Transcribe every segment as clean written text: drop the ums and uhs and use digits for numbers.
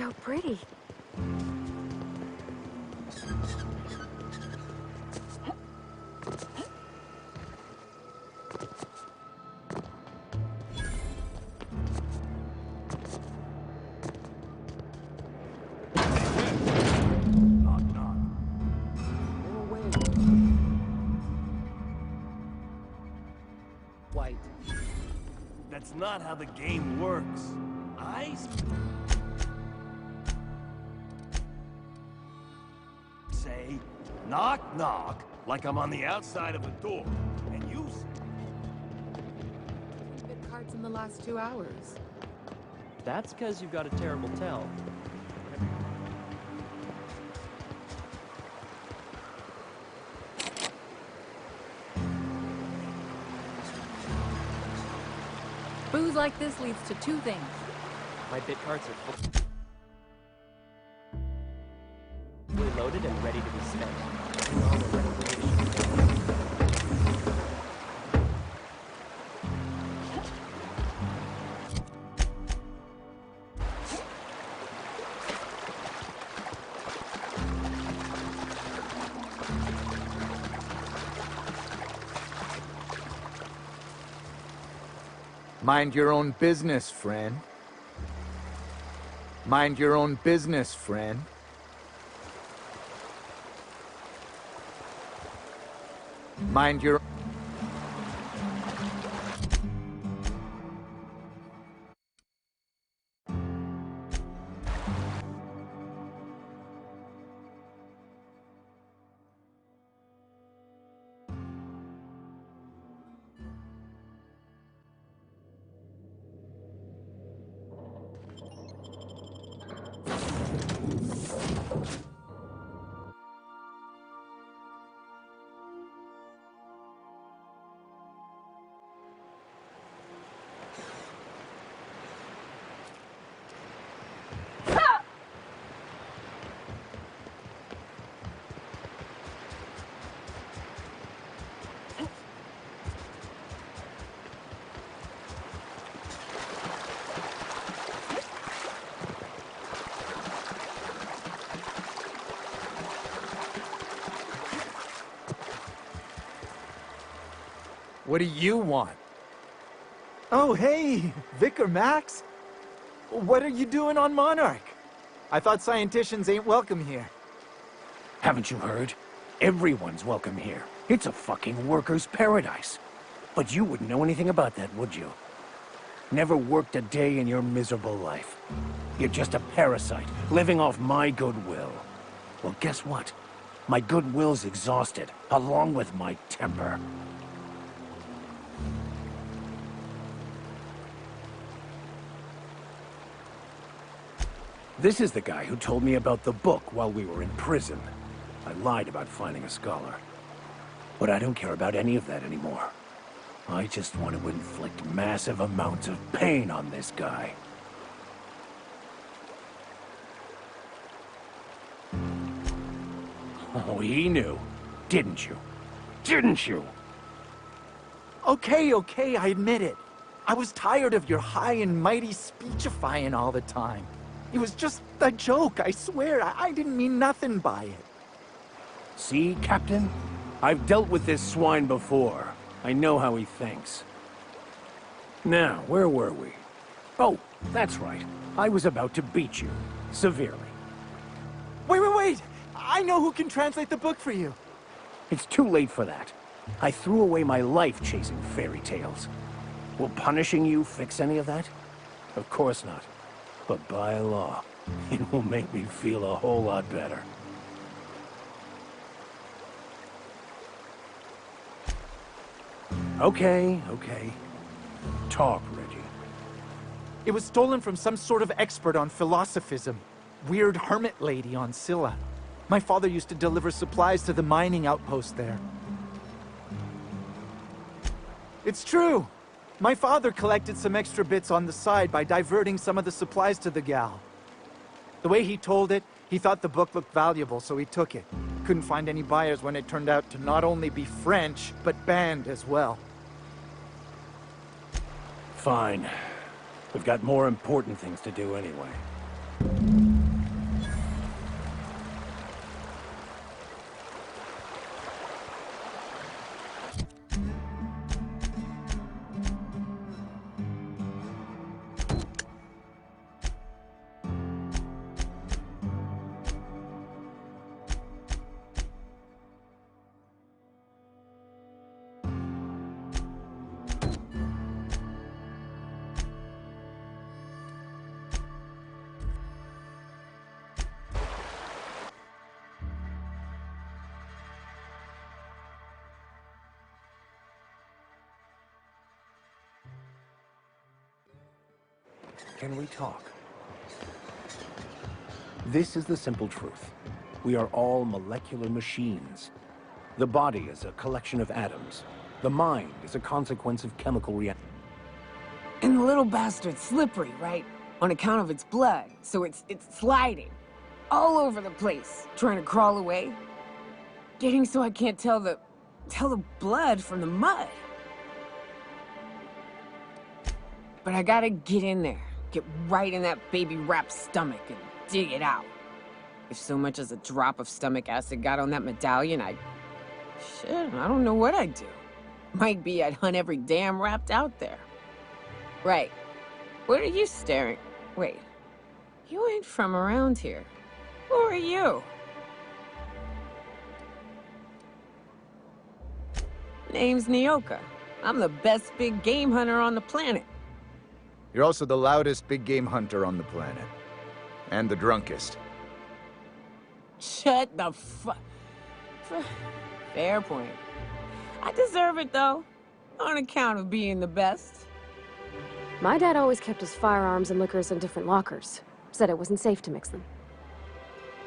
so pretty. White. That's not how the game works. I say, knock, knock, like I'm on the outside of a door, and you Bit cards in the last 2 hours. That's because you've got a terrible tell. Booze like this leads to 2 things. My bit cards are fully loaded and ready to be spent. Mind your own business, friend. Mind your own business, friend. Mind your... What do you want? Oh, hey, Vicar Max. What are you doing on Monarch? I thought scienticians ain't welcome here. Haven't you heard? Everyone's welcome here. It's a fucking worker's paradise. But you wouldn't know anything about that, would you? Never worked a day in your miserable life. You're just a parasite, living off my goodwill. Well, guess what? My goodwill's exhausted, along with my temper. This is the guy who told me about the book while we were in prison. I lied about finding a scholar. But I don't care about any of that anymore. I just want to inflict massive amounts of pain on this guy. Oh, he knew. Didn't you? Didn't you? Okay, I admit it. I was tired of your high and mighty speechifying all the time. It was just a joke, I swear. I didn't mean nothing by it. See, Captain? I've dealt with this swine before. I know how he thinks. Now, where were we? Oh, that's right. I was about to beat you. Severely. Wait! I know who can translate the book for you. It's too late for that. I threw away my life chasing fairy tales. Will punishing you fix any of that? Of course not. But by law, it will make me feel a whole lot better. Okay. Talk, Reggie. It was stolen from some sort of expert on philosophism. Weird hermit lady on Scylla. My father used to deliver supplies to the mining outpost there. It's true. My father collected some extra bits on the side by diverting some of the supplies to the gal. The way he told it, he thought the book looked valuable, so he took it. Couldn't find any buyers when it turned out to not only be French, but banned as well. Fine. We've got more important things to do anyway. Can we talk? This is the simple truth. We are all molecular machines. The body is a collection of atoms. The mind is a consequence of chemical reactions. And the little bastard's slippery, right? On account of its blood, so it's sliding. All over the place, trying to crawl away. Getting so I can't tell the blood from the mud. But I gotta get in there. Get right in that baby rap's stomach and dig it out. If so much as a drop of stomach acid got on that medallion, shit, I don't know what I'd do. Might be I'd hunt every damn rapt out there. Right. What are you staring? Wait. You ain't from around here. Who are you? Name's Nyoka. I'm the best big game hunter on the planet. You're also the loudest big game hunter on the planet. And the drunkest. Shut the fuck. Fair point. I deserve it, though. On account of being the best. My dad always kept his firearms and liquors in different lockers. Said it wasn't safe to mix them.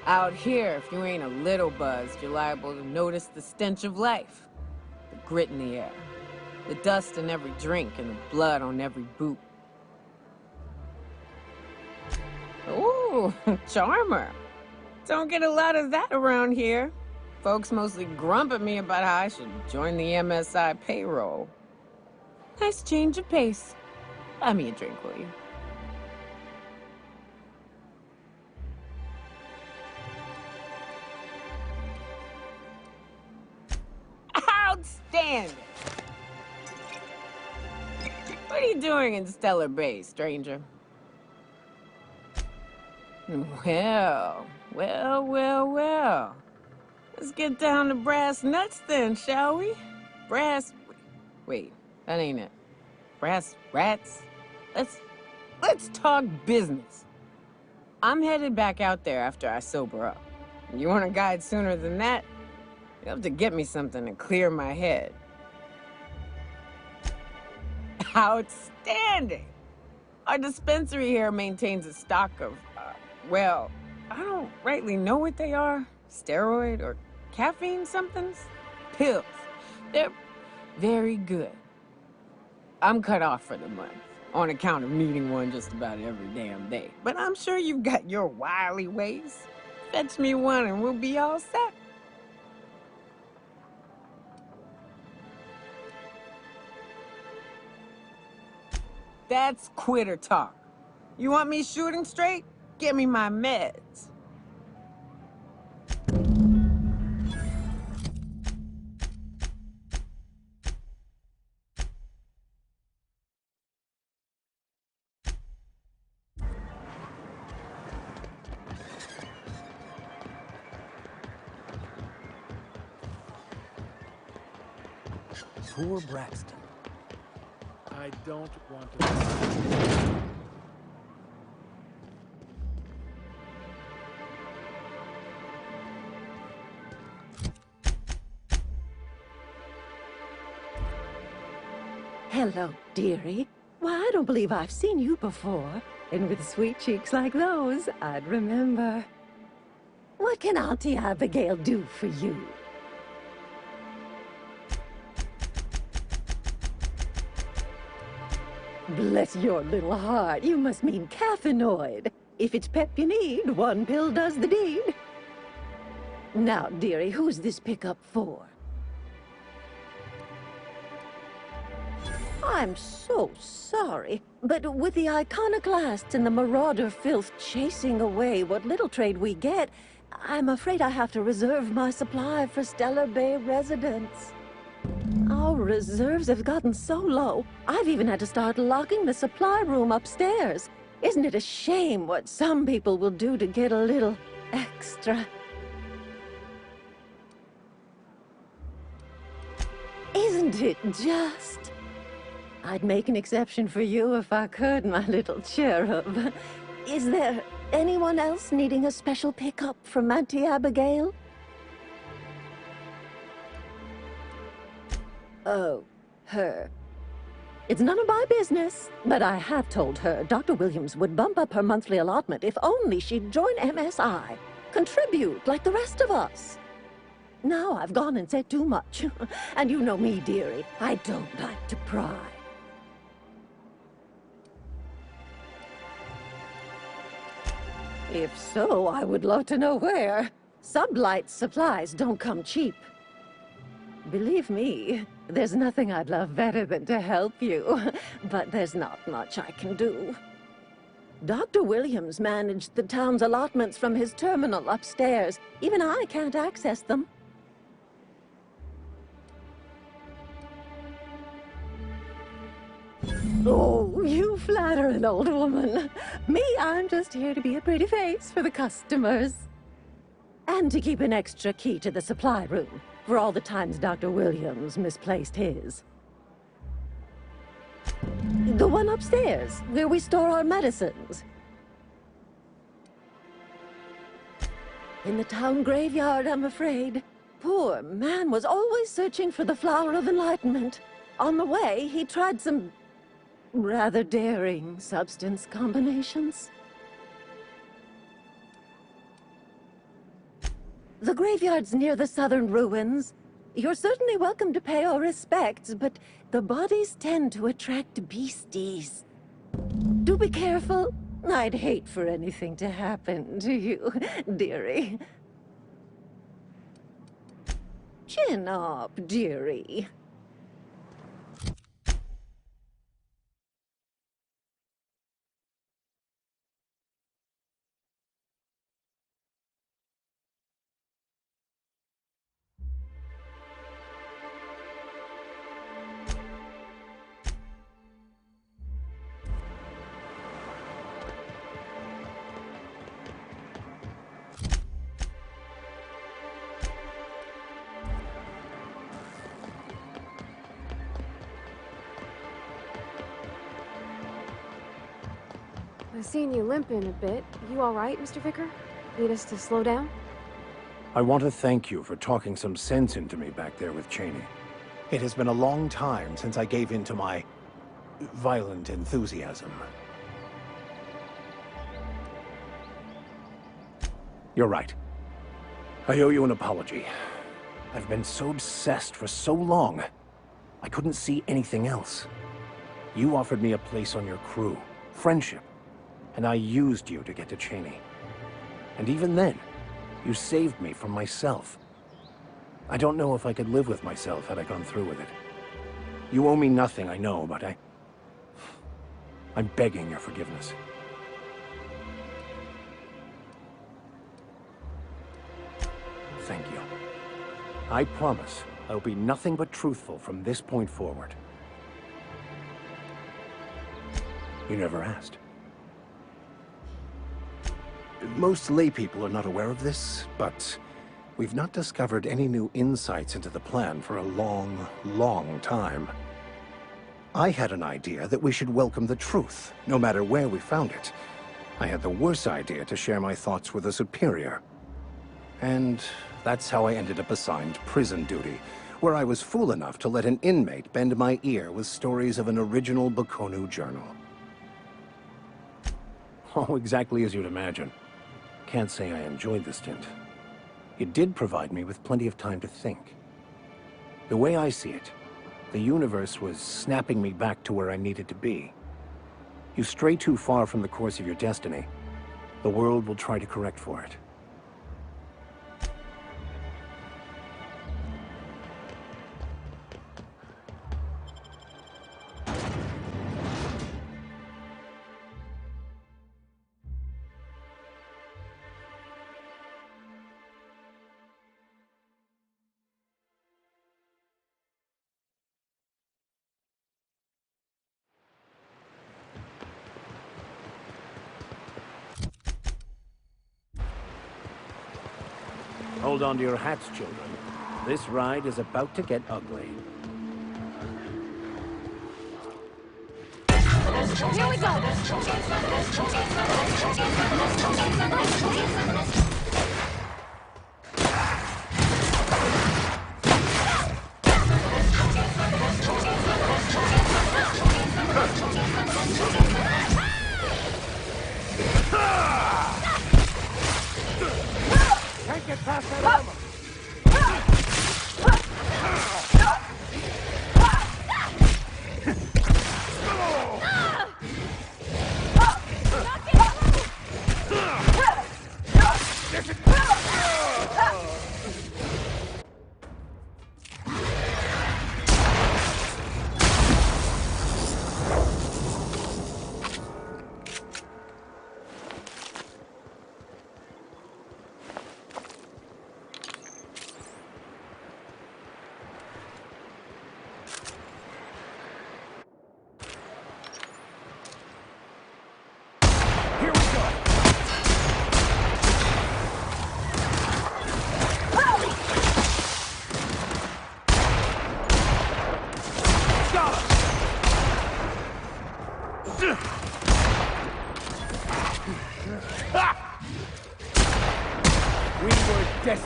Out here, if you ain't a little buzzed, you're liable to notice the stench of life. The grit in the air. The dust in every drink and the blood on every boot. Ooh, charmer. Don't get a lot of that around here. Folks mostly grump at me about how I should join the MSI payroll. Nice change of pace. Buy me a drink, will you? Outstanding! What are you doing in Stellar Bay, stranger? Well. Let's get down to brass nuts then, shall we? Wait, that ain't it. Brass rats? Let's talk business. I'm headed back out there after I sober up. You want a guide sooner than that? You have to get me something to clear my head. Outstanding! Our dispensary here maintains a stock of, well, I don't rightly know what they are. Steroid or caffeine somethings? Pills. They're very good. I'm cut off for the month, on account of needing one just about every damn day. But I'm sure you've got your wily ways. Fetch me one and we'll be all set. That's quitter talk. You want me shooting straight? Give me my meds. Poor Braxton. I don't want to... Hello, dearie. Why, I don't believe I've seen you before. And with sweet cheeks like those, I'd remember. What can Auntie Abigail do for you? Bless your little heart, you must mean caffeinoid. If it's pep you need, one pill does the deed. Now, dearie, who's this pickup for? I'm so sorry, but with the iconoclasts and the marauder filth chasing away what little trade we get, I'm afraid I have to reserve my supply for Stellar Bay residents. Our reserves have gotten so low, I've even had to start locking the supply room upstairs. Isn't it a shame what some people will do to get a little extra? Isn't it just? I'd make an exception for you if I could, my little cherub. Is there anyone else needing a special pickup from Auntie Abigail? Oh, her. It's none of my business. But I have told her Dr. Williams would bump up her monthly allotment if only she'd join MSI. Contribute like the rest of us. Now I've gone and said too much. And you know me, dearie. I don't like to pry. If so, I would love to know where. Sublight supplies don't come cheap. Believe me, there's nothing I'd love better than to help you. But there's not much I can do. Dr. Williams managed the town's allotments from his terminal upstairs. Even I can't access them. Oh, you flatter an old woman. Me, I'm just here to be a pretty face for the customers. And to keep an extra key to the supply room, for all the times Dr. Williams misplaced his. The one upstairs, where we store our medicines. In the town graveyard, I'm afraid. Poor man was always searching for the flower of enlightenment. On the way, he tried some rather daring substance combinations. The graveyard's near the southern ruins. You're certainly welcome to pay our respects, but the bodies tend to attract beasties. Do be careful. I'd hate for anything to happen to you, dearie. Chin up, dearie. I've seen you limping a bit. You all right, Mr. Vicar? Need us to slow down? I want to thank you for talking some sense into me back there with Cheney. It has been a long time since I gave in to my violent enthusiasm. You're right. I owe you an apology. I've been so obsessed for so long, I couldn't see anything else. You offered me a place on your crew, friendship, and I used you to get to Cheney. And even then, you saved me from myself. I don't know if I could live with myself had I gone through with it. You owe me nothing, I know, but I'm begging your forgiveness. Thank you. I promise I'll be nothing but truthful from this point forward. You never asked. Most laypeople are not aware of this, but we've not discovered any new insights into the plan for a long, long time. I had an idea that we should welcome the truth, no matter where we found it. I had the worse idea to share my thoughts with a superior. And that's how I ended up assigned prison duty, where I was fool enough to let an inmate bend my ear with stories of an original Baconu journal. Oh, exactly as you'd imagine. Can't say I enjoyed the stint. It did provide me with plenty of time to think. The way I see it, the universe was snapping me back to where I needed to be. You stray too far from the course of your destiny, the world will try to correct for it. Hold on to your hats, children. This ride is about to get ugly. Here we go!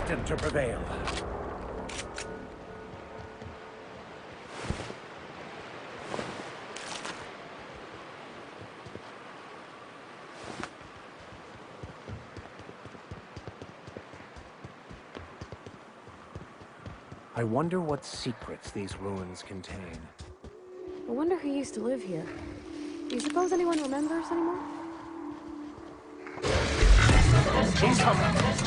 destined to prevail. I wonder what secrets these ruins contain. I wonder who used to live here. Do you suppose anyone remembers anymore? He's coming!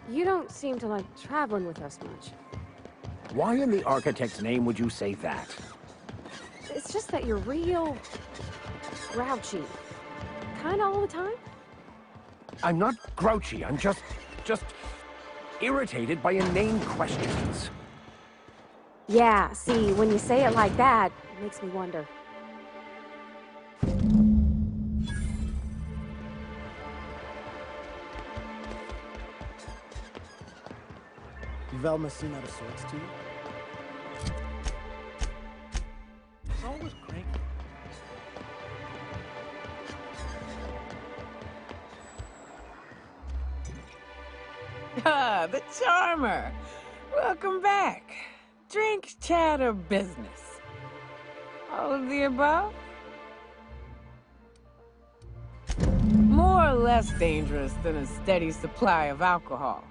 You don't seem to like traveling with us much. Why in the architect's name would you say that? It's just that you're real grouchy. Kinda all the time? I'm not grouchy, I'm just irritated by inane questions. Yeah, see, when you say it like that, it makes me wonder. Velma seem out of sorts to you? It's always cranky. Ah, the charmer. Welcome back. Drink, chat, or business? All of the above? More or less dangerous than a steady supply of alcohol.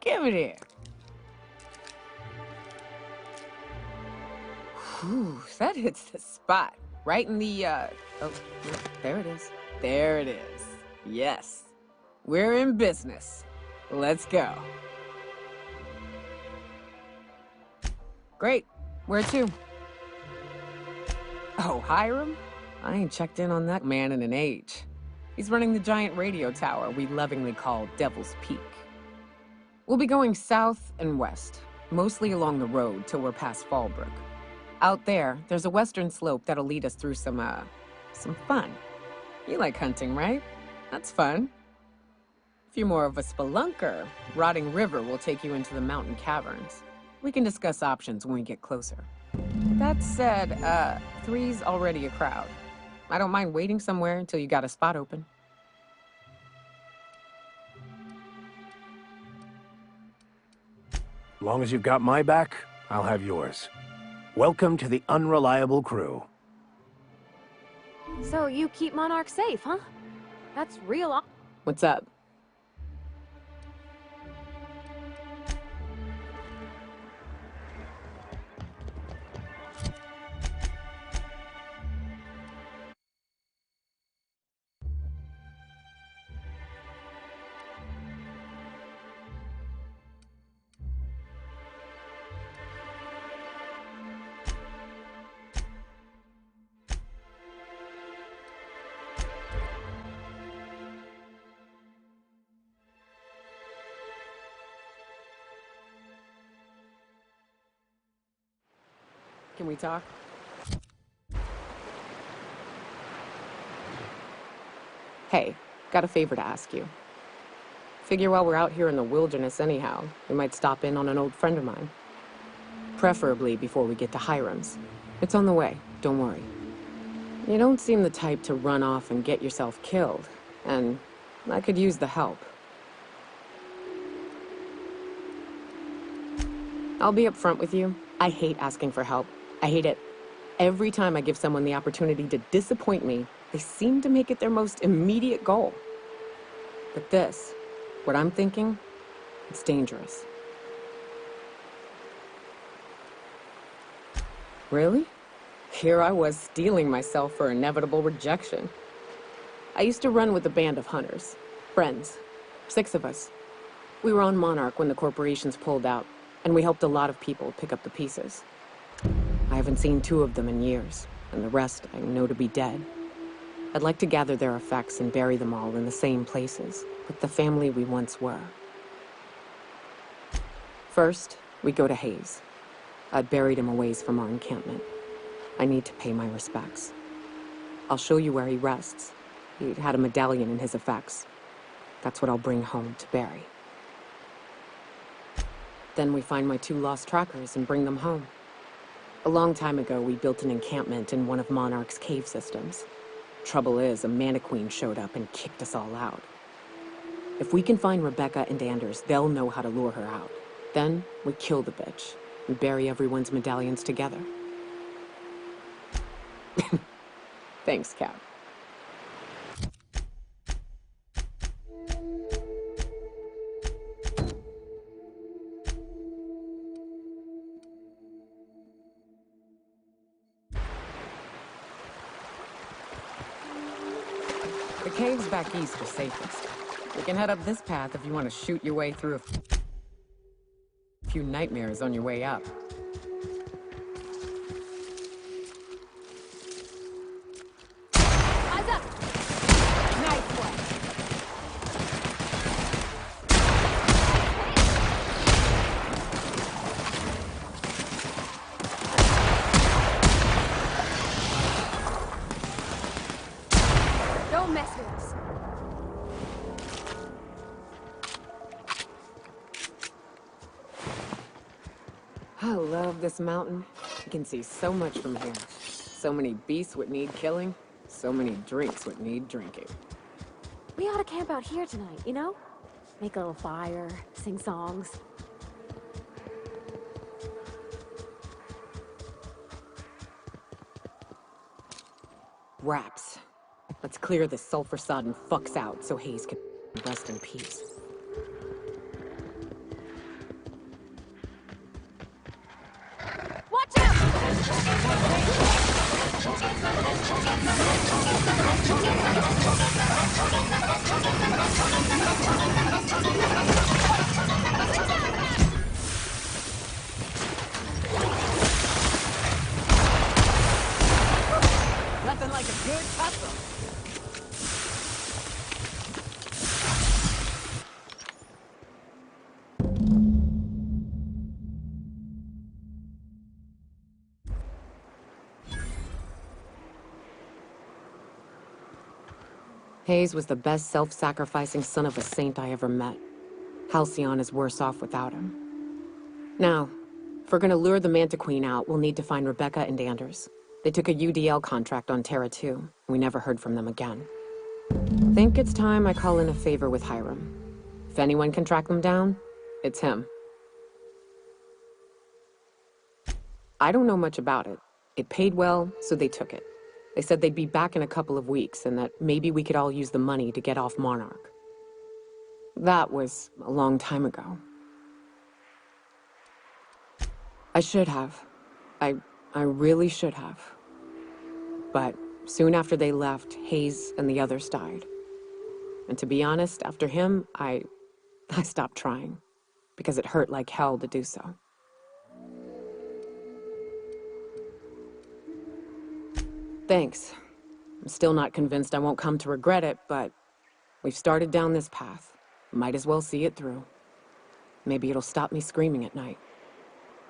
Give it here. Whew, that hits the spot. Right in the, oh, there it is. There it is. Yes. We're in business. Let's go. Great. Where to? Oh, Hiram? I ain't checked in on that man in an age. He's running the giant radio tower we lovingly call Devil's Peak. We'll be going south and west, mostly along the road till we're past Fallbrook. Out there, there's a western slope that'll lead us through some fun. You like hunting, right? That's fun. If you're more of a spelunker, Rotting River will take you into the mountain caverns. We can discuss options when we get closer. That said, 3's already a crowd. I don't mind waiting somewhere until you got a spot open. Long as you've got my back, I'll have yours. Welcome to the Unreliable Crew. So you keep Monarch safe, huh? That's real. What's up? Can we talk? Hey, got a favor to ask you. Figure while we're out here in the wilderness anyhow, we might stop in on an old friend of mine. Preferably before we get to Hiram's. It's on the way, don't worry. You don't seem the type to run off and get yourself killed, and I could use the help. I'll be upfront with you. I hate asking for help. I hate it. Every time I give someone the opportunity to disappoint me, they seem to make it their most immediate goal. But this, what I'm thinking, it's dangerous. Really? Here I was steeling myself for inevitable rejection. I used to run with a band of hunters. Friends. 6 of us. We were on Monarch when the corporations pulled out, and we helped a lot of people pick up the pieces. I haven't seen 2 of them in years, and the rest I know to be dead. I'd like to gather their effects and bury them all in the same places, with the family we once were. First, we go to Hayes. I'd buried him a ways from our encampment. I need to pay my respects. I'll show you where he rests. He had a medallion in his effects. That's what I'll bring home to bury. Then we find my 2 lost trackers and bring them home. A long time ago, we built an encampment in one of Monarch's cave systems. Trouble is, a mannequin showed up and kicked us all out. If we can find Rebecca and Anders, they'll know how to lure her out. Then, we kill the bitch and bury everyone's medallions together. Thanks, Cap. The caves back east are safest. You can head up this path if you want to shoot your way through a few nightmares on your way up. Eyes up! Nice one! Don't mess with us. I love this mountain. You can see so much from here. So many beasts would need killing. So many drinks would need drinking. We ought to camp out here tonight, you know? Make a little fire, sing songs. Raps. Let's clear this sulfur-sodden fucks out so Hayes can rest in peace. Watch out! Nothing like a good tussle. Hayes was the best self-sacrificing son of a saint I ever met. Halcyon is worse off without him. Now, if we're gonna lure the Manta Queen out, we'll need to find Rebecca and Anders. They took a UDL contract on Terra 2. We never heard from them again. Think it's time I call in a favor with Hiram. If anyone can track them down, it's him. I don't know much about it. It paid well, so they took it. They said they'd be back in a couple of weeks and that maybe we could all use the money to get off Monarch. That was a long time ago. I should have. I really should have. But soon after they left, Hayes and the others died. And to be honest, after him, I stopped trying. Because it hurt like hell to do so. Thanks. I'm still not convinced I won't come to regret it, but we've started down this path. Might as well see it through. Maybe it'll stop me screaming at night.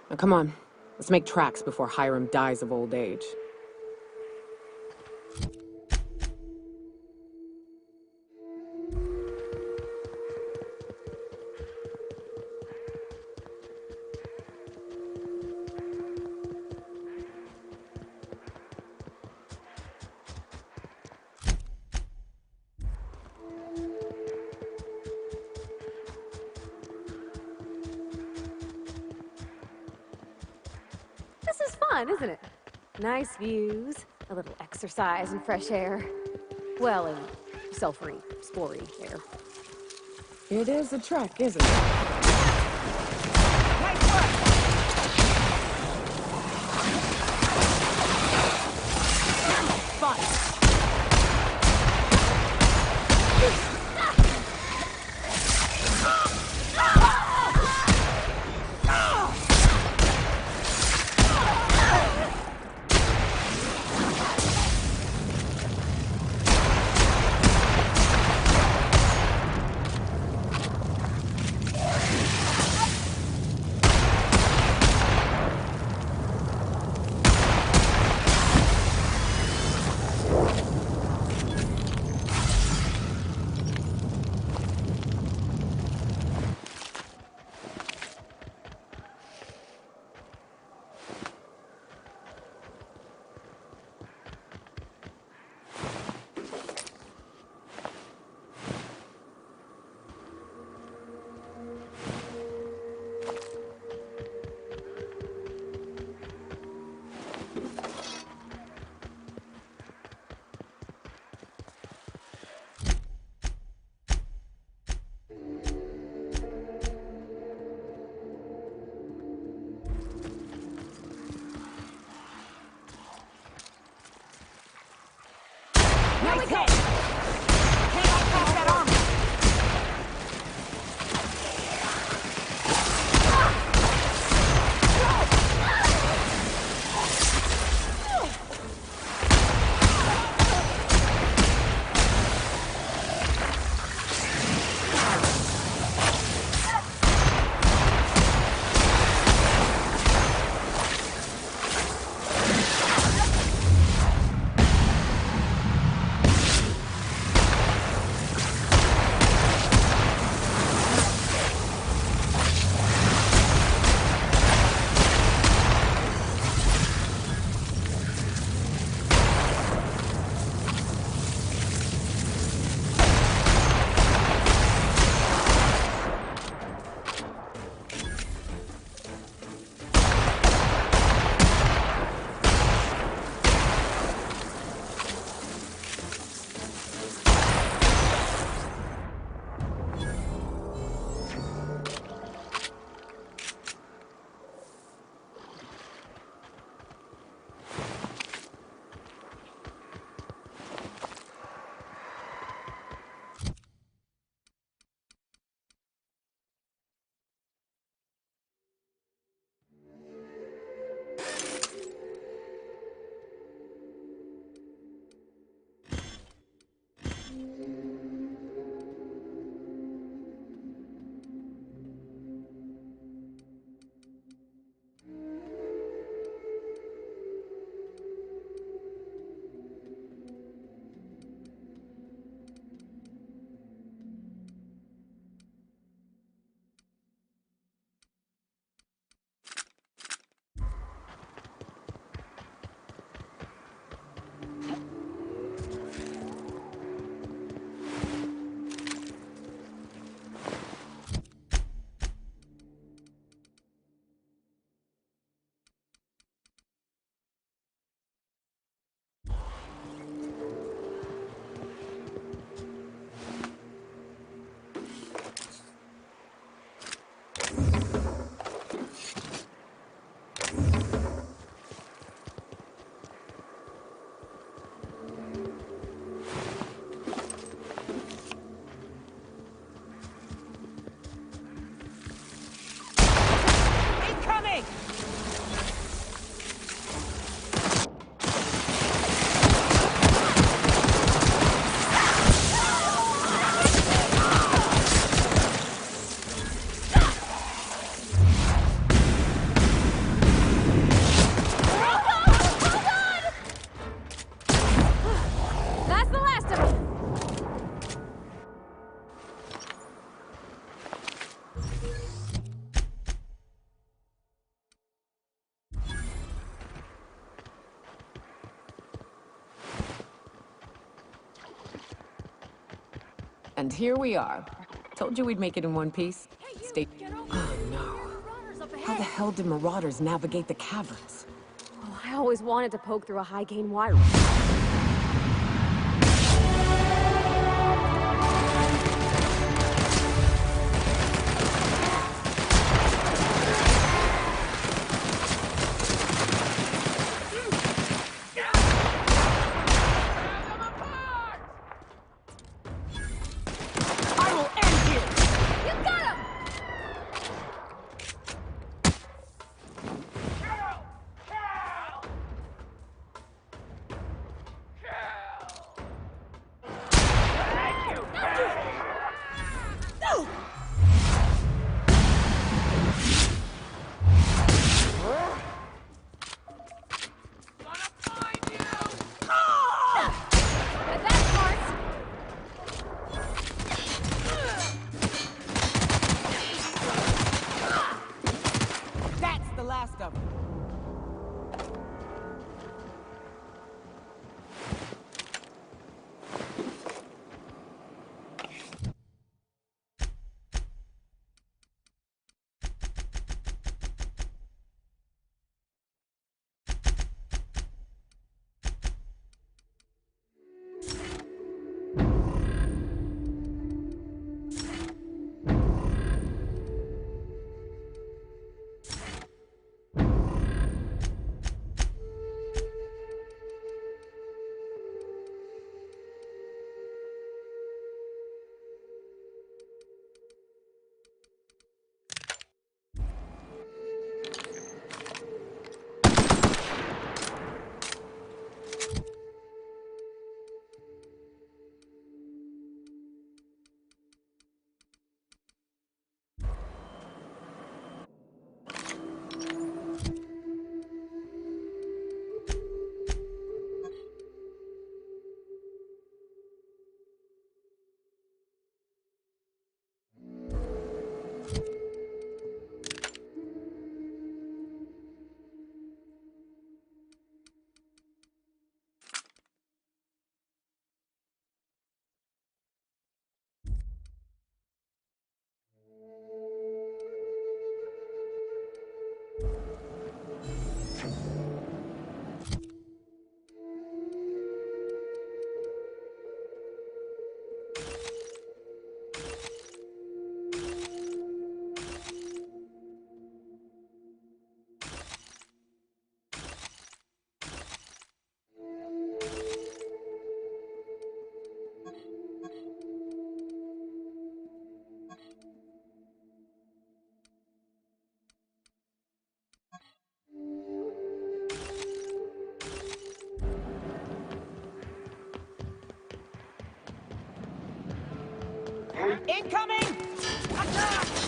Now come on, Let's make tracks before Hiram dies of old age. This is fun, isn't it? Nice views, a little exercise and fresh air. Well, and sulfury, spory air. It is a trek, isn't it? And here we are. Told you we'd make it in one piece. Stay. Oh no. How the hell did marauders navigate the caverns? Oh, I always wanted to poke through a high-gain wire. Last of them. Incoming! Attack!